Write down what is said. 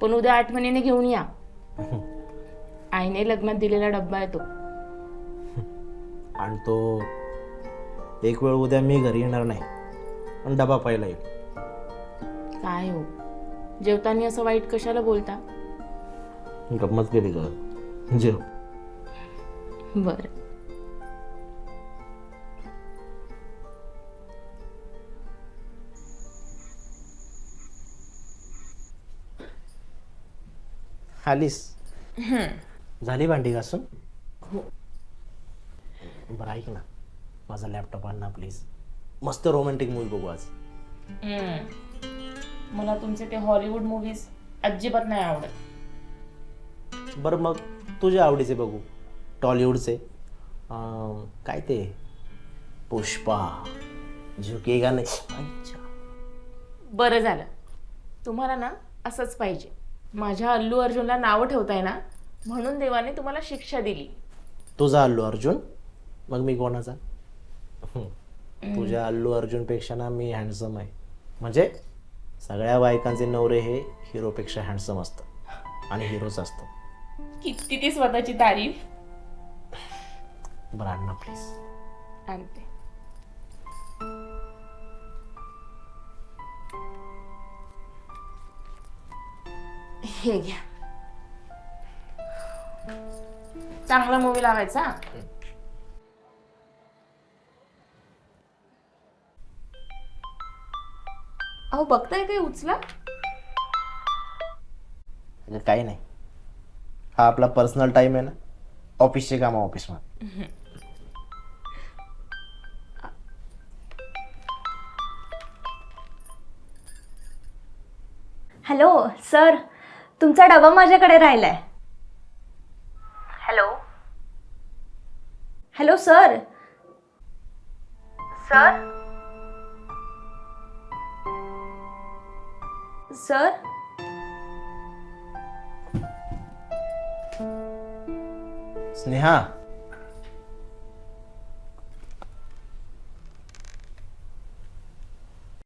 पण उद्या आठवणीने घेऊन या. आईने लग्नात दिलेला डब्बा आहे तो. आणि तो एक वेळ उद्या मी घरी येणार नाही पण डबा पहिला येईल. काय हो, जेवताना असं वाईट कशाला बोलता? गंमत केली ग. जेव. बर. आलीस? झाली भांडी घासून? हो. बरं ऐक ना, माझा लॅपटॉप आण ना प्लीज. मस्त रोमॅन्टिक मूवी बघू आज. मला तुमचे ते हॉलिवूड मूवीज अजिबात नाही आवडत. बरं मग तुझ्या आवडीचे बघू. टॉलिवूडचे काय ते पुष्पा, झुकेगा नाही. अच्छा. बरं झालं, तुम्हाला ना असंच पाहिजे. माझ्या अल्लू अर्जुनला नावं ठेवताय ना, म्हणून देवाने तुम्हाला शिक्षा दिली. तुझा अल्लू अर्जुन? मग मी कोणाचा? तुझ्या अल्लू अर्जुन पेक्षा ना मी हँडसम आहे. म्हणजे सगळ्या बायकांचे नवरे हे हिरोपेक्षा हँडसम असतात आणि हिरोच असतात. किती ती स्वतःची तारीफ. बरं आण ना प्लीज. आणते. हे घ्या. चांगला मूवी लावायचा. अहो बघताय काय? उचला. काही नाही, हा आपला पर्सनल टाइम आहे ना. ऑफिसचे काम ऑफिसमध्ये. हॅलो सर, तुमचा डबा माझ्याकडे राहिलाय. Hello hello sir. Sir sir. Sneha,